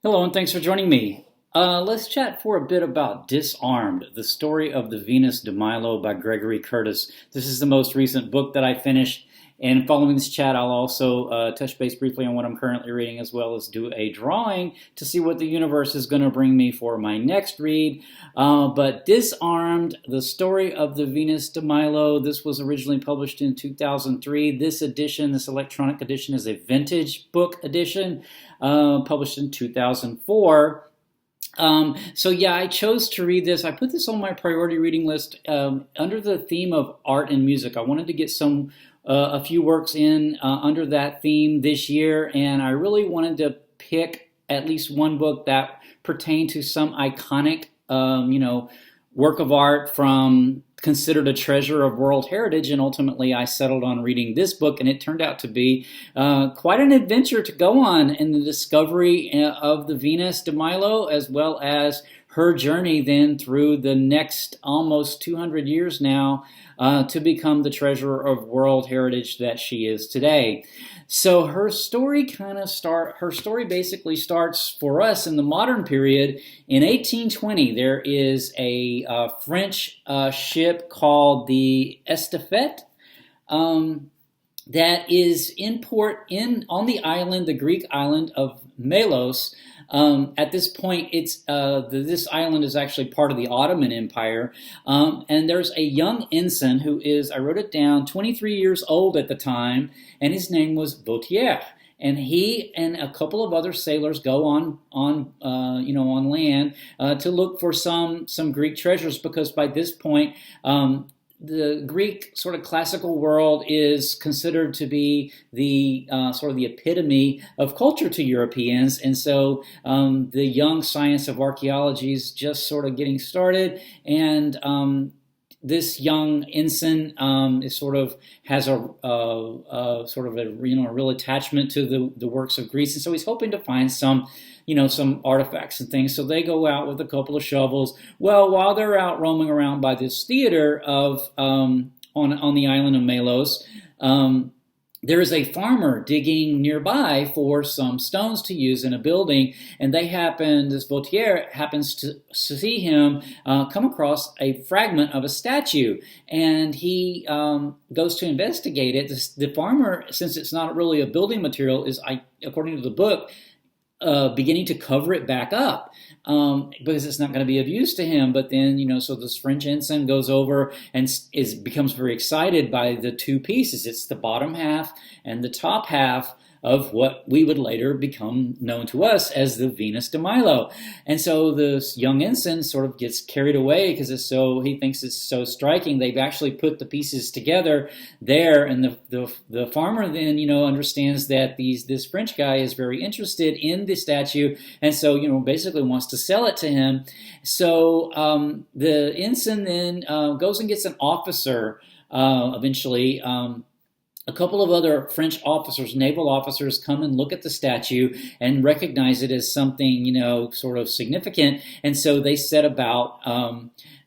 Hello, and thanks for joining me. Let's chat for a bit about Disarmed, the story of the Venus de Milo by Gregory Curtis. This is the most recent book that I finished, and following this chat, I'll also touch base briefly on what I'm currently reading, as well as do a drawing to see what the universe is going to bring me for my next read. But Disarmed, the story of the Venus de Milo, this was originally published in 2003. This edition, this electronic edition, is a vintage book edition, published in 2004. So yeah, I chose to read this. I put this on my priority reading list under the theme of art and music. I wanted to get a few works in under that theme this year, and I really wanted to pick at least one book that pertained to some iconic, work of art from considered a treasure of world heritage, and ultimately I settled on reading this book, and it turned out to be quite an adventure to go on in the discovery of the Venus de Milo, as well as her journey then through the next almost 200 years now to become the treasure of world heritage that she is today. So her story basically starts for us in the modern period. In 1820, there is a French ship called the Estafette that is in port on the island, the Greek island of Melos. At this point, this island is actually part of the Ottoman Empire, and there's a young ensign who is, I wrote it down, 23 years old at the time, and his name was Vautier. And he and a couple of other sailors go on land to look for some Greek treasures, because by this point, the Greek sort of classical world is considered to be the sort of the epitome of culture to Europeans, and so the young science of archaeology is just sort of getting started, and this young ensign is has a real attachment to the works of Greece, and so he's hoping to find some artifacts and things. So they go out with a couple of shovels. Well, while they're out roaming around by this theater of on the island of Melos, there is a farmer digging nearby for some stones to use in a building, and this Vautier happens to see him come across a fragment of a statue, and he goes to investigate it. The farmer, since it's not really a building material, is, according to the book, beginning to cover it back up because it's not going to be of use to him. But then, so this French ensign goes over and becomes very excited by the two pieces. It's the bottom half and the top half of what we would later become known to us as the Venus de Milo. And so this young ensign sort of gets carried away because he thinks it's so striking. They've actually put the pieces together there, and the farmer then, understands that this French guy is very interested in the statue, and so, basically wants to sell it to him. So the ensign then goes and gets an officer eventually. A couple of other French officers, naval officers, come and look at the statue and recognize it as something, sort of significant. And so they set about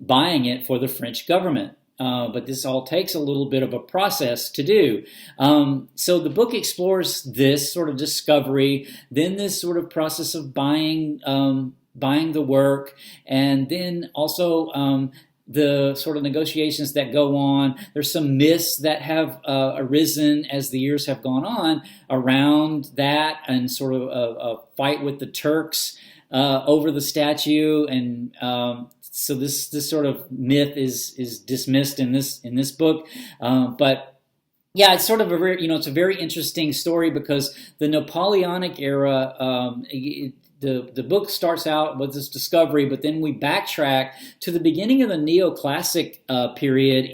buying it for the French government. But this all takes a little bit of a process to do. So the book explores this sort of discovery, then this sort of process of buying the work, and then also the sort of negotiations that go on. There's some myths that have arisen as the years have gone on around that, and sort of a fight with the Turks over the statue, and so this sort of myth is dismissed in this book, but yeah, it's sort of it's a very interesting story because the Napoleonic era. The book starts out with this discovery, but then we backtrack to the beginning of the neoclassic period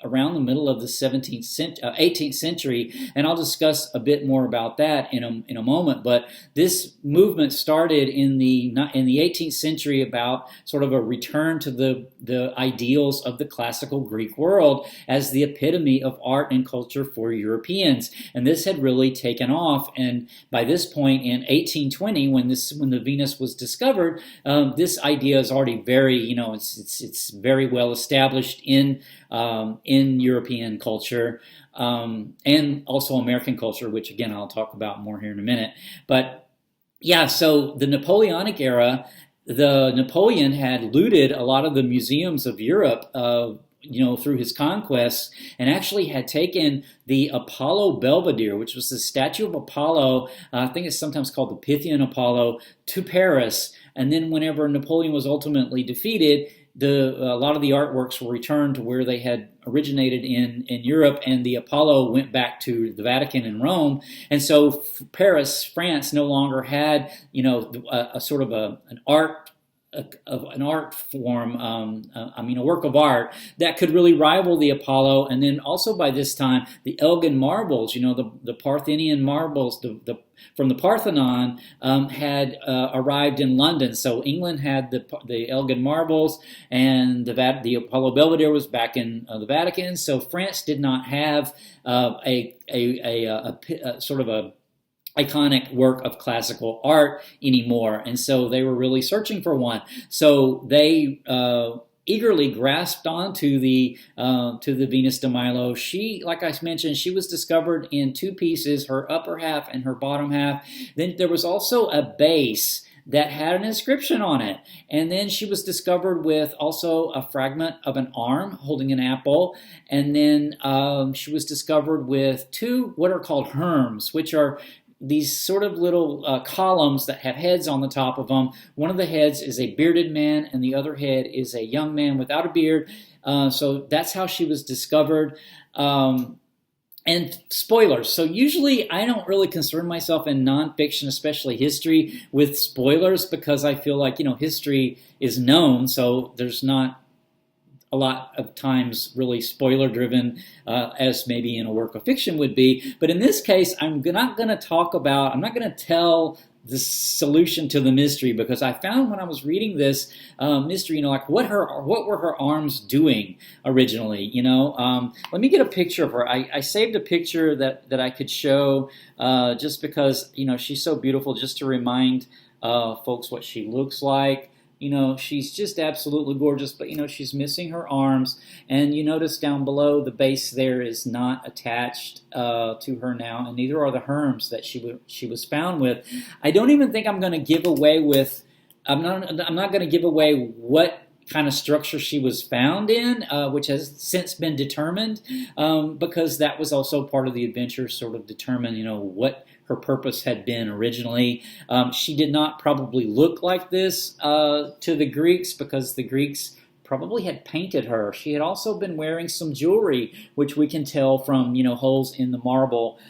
around the middle of the 18th century, and I'll discuss a bit more about that in a moment. But this movement started in the 18th century about sort of a return to the ideals of the classical Greek world as the epitome of art and culture for Europeans, and this had really taken off. And by this point in 1820, when the Venus was discovered, this idea is already very it's very well established in European culture, and also American culture, which again I'll talk about more here in a minute. But Yeah, so the Napoleonic era, the Napoleon had looted a lot of the museums of Europe, through his conquests, and actually had taken the Apollo Belvedere, which was the statue of Apollo. I think it's sometimes called the Pythian Apollo, to Paris. And then, whenever Napoleon was ultimately defeated, a lot of the artworks were returned to where they had originated in Europe, and the Apollo went back to the Vatican in Rome. And so Paris, France, no longer had a sort of an art of an art form, a work of art that could really rival the Apollo. And then also by this time, the Elgin marbles, the Parthenian marbles, from the Parthenon, had arrived in London. So England had the Elgin marbles, and the Apollo Belvedere was back in the Vatican. So France did not have a sort of a iconic work of classical art anymore, and so they were really searching for one. So they eagerly grasped onto the Venus de Milo. She, like I mentioned, she was discovered in two pieces: her upper half and her bottom half. Then there was also a base that had an inscription on it. And then she was discovered with also a fragment of an arm holding an apple. And then she was discovered with two what are called herms, which are these sort of little columns that have heads on the top of them. One of the heads is a bearded man, and the other head is a young man without a beard. So that's how she was discovered. And spoilers. So usually I don't really concern myself in nonfiction, especially history, with spoilers, because I feel like, history is known, so there's not a lot of times really spoiler driven, as maybe in a work of fiction would be. But in this case, I'm not going to tell the solution to the mystery, because I found when I was reading this mystery, like what were her arms doing originally? Let me get a picture of her. I saved a picture that I could show, just because she's so beautiful, just to remind folks what she looks like. She's just absolutely gorgeous, but she's missing her arms, and you notice down below the base there is not attached to her now, and neither are the herms that she was found with. I don't even think I'm going to give away I'm not going to give away what kind of structure she was found in, which has since been determined, because that was also part of the adventure, sort of determine what her purpose had been originally. She did not probably look like this to the Greeks, because the Greeks probably had painted her. She had also been wearing some jewelry, which we can tell from holes in the marble.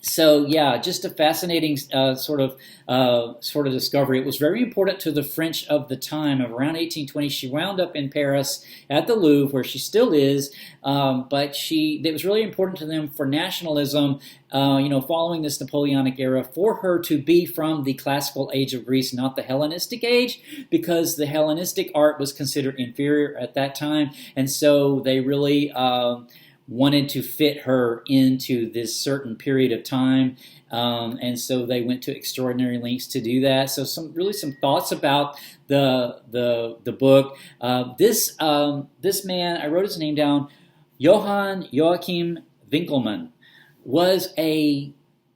So yeah, just a fascinating sort of discovery. It was very important to the French of the time. Of around 1820, she wound up in Paris at the Louvre, where she still is. But it was really important to them for nationalism. Following this Napoleonic era, for her to be from the classical age of Greece, not the Hellenistic age, because the Hellenistic art was considered inferior at that time, and so they really wanted to fit her into this certain period of time, and so they went to extraordinary lengths to do that. So some thoughts about the book. This man, I wrote his name down, Johann Joachim Winckelmann, was in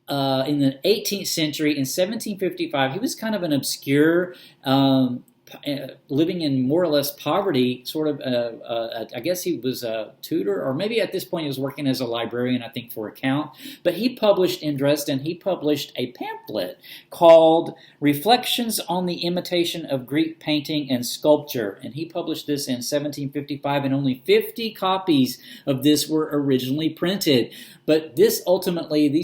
the 18th century, in 1755. He was kind of an obscure, living in more or less poverty, sort of, I guess he was a tutor, or maybe at this point he was working as a librarian, I think, for account. But he published in Dresden, he published a pamphlet called Reflections on the Imitation of Greek Painting and Sculpture. And he published this in 1755, and only 50 copies of this were originally printed. But these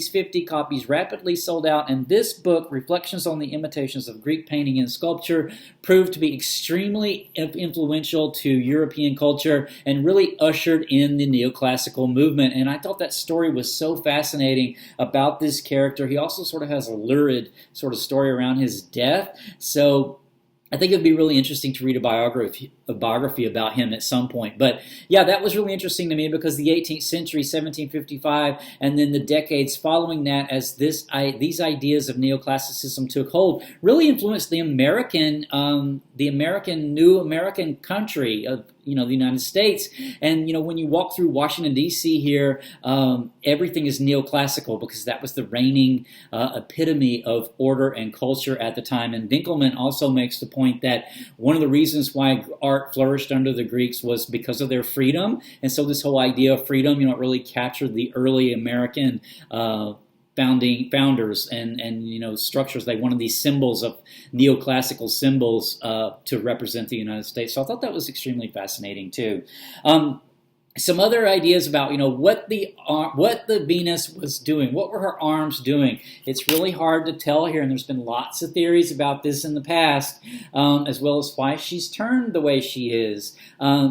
50 copies rapidly sold out, and this book, Reflections on the Imitations of Greek Painting and Sculpture, proved to be extremely influential to European culture and really ushered in the neoclassical movement. And I thought that story was so fascinating about this character. He also sort of has a lurid sort of story around his death. So I think it would be really interesting to read a biography about him at some point. But yeah, that was really interesting to me, because the 18th century, 1755, and then the decades following that, as these ideas of neoclassicism took hold, really influenced the American New American country of the United States. And, when you walk through Washington, D.C. here, everything is neoclassical because that was the reigning epitome of order and culture at the time. And Winkelmann also makes the point that one of the reasons why art flourished under the Greeks was because of their freedom. And so this whole idea of freedom, it really captured the early American founders and structures. They wanted these symbols of neoclassical symbols to represent the United States. So I thought that was extremely fascinating too. Some other ideas about what the Venus was doing. What were her arms doing? It's really hard to tell here, and there's been lots of theories about this in the past, as well as why she's turned the way she is.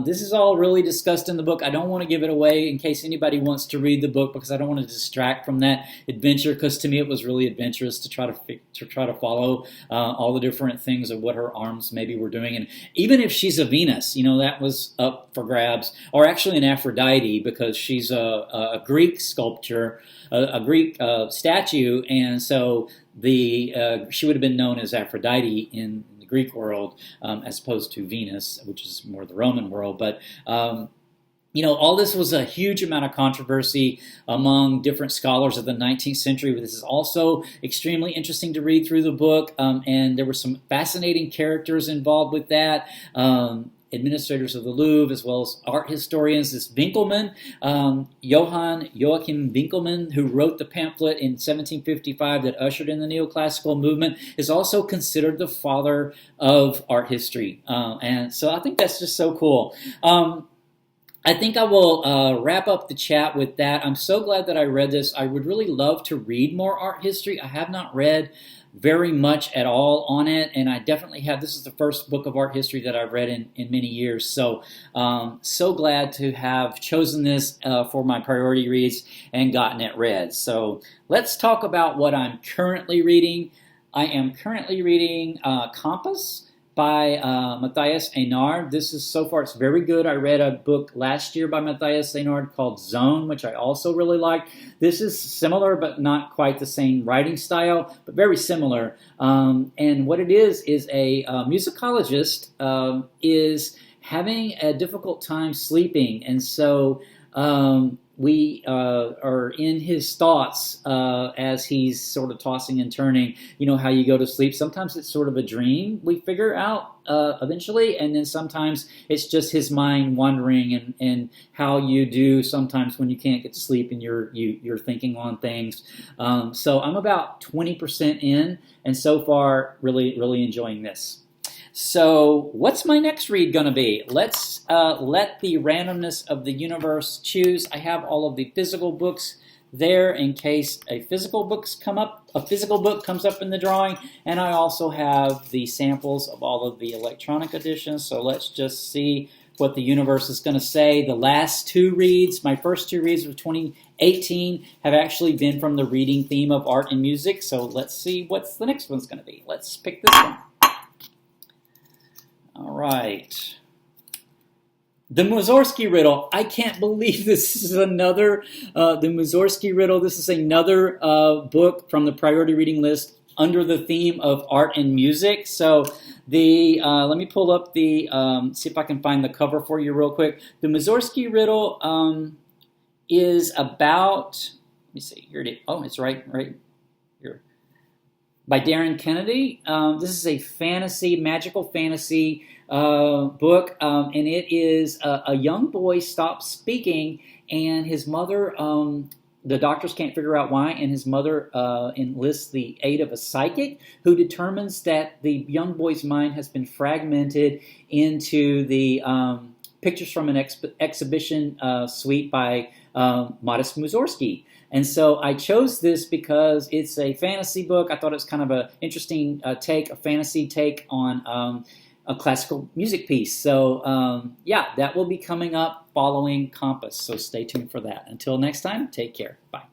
This is all really discussed in the book. I don't want to give it away in case anybody wants to read the book, because I don't want to distract from that adventure, because to me it was really adventurous to try to follow all the different things of what her arms maybe were doing. And even if she's a Venus, that was up for grabs, or actually an Aphrodite, because she's a Greek sculpture, a Greek statue, and so she would have been known as Aphrodite in the Greek world, as opposed to Venus, which is more the Roman world. But all this was a huge amount of controversy among different scholars of the 19th century. This is also extremely interesting to read through the book, and there were some fascinating characters involved with that. Administrators of the Louvre, as well as art historians. This Winkelmann, Joachim Winkelmann, who wrote the pamphlet in 1755 that ushered in the neoclassical movement, is also considered the father of art history. And so I think that's just so cool. I think I will wrap up the chat with that. I'm so glad that I read this. I would really love to read more art history. I have not read very much at all on it, and I definitely have. This is the first book of art history that I've read in many years, so so glad to have chosen this for my priority reads and gotten it read. So let's talk about what I'm currently reading. I am currently reading Compass by Mathias Énard. This is, so far, it's very good. I read a book last year by Mathias Énard called Zone, which I also really liked. This is similar, but not quite the same writing style, but very similar. And what it is a musicologist is having a difficult time sleeping, and so we are in his thoughts as he's sort of tossing and turning. How you go to sleep. Sometimes it's sort of a dream we figure out eventually, and then sometimes it's just his mind wandering, and how you do sometimes when you can't get to sleep and you're thinking on things. So I'm about 20% in, and so far really enjoying this. So what's my next read going to be? Let's let the randomness of the universe choose. I have all of the physical books there in case a physical book comes up in the drawing, and I also have the samples of all of the electronic editions. So let's just see what the universe is going to say. The last two reads, my first two reads of 2018, have actually been from the reading theme of art and music. So let's see what's the next one's going to be. Let's pick this one. All right. The Mussorgsky Riddle. I can't believe this is another, the Mussorgsky Riddle. This is another book from the priority reading list under the theme of art and music. So let me pull up the, see if I can find the cover for you real quick. The Mussorgsky Riddle is about, let me see, here it is. Oh, it's right here. By Darin Kennedy. This is a magical fantasy book, and it is a young boy stops speaking, and his mother, the doctors can't figure out why, and his mother enlists the aid of a psychic who determines that the young boy's mind has been fragmented into the pictures from an exhibition suite by Mathias Mussorgsky. And so I chose this because it's a fantasy book. I thought it was kind of an interesting take, a fantasy take on a classical music piece. So yeah, that will be coming up following Compass. So stay tuned for that. Until next time, take care. Bye.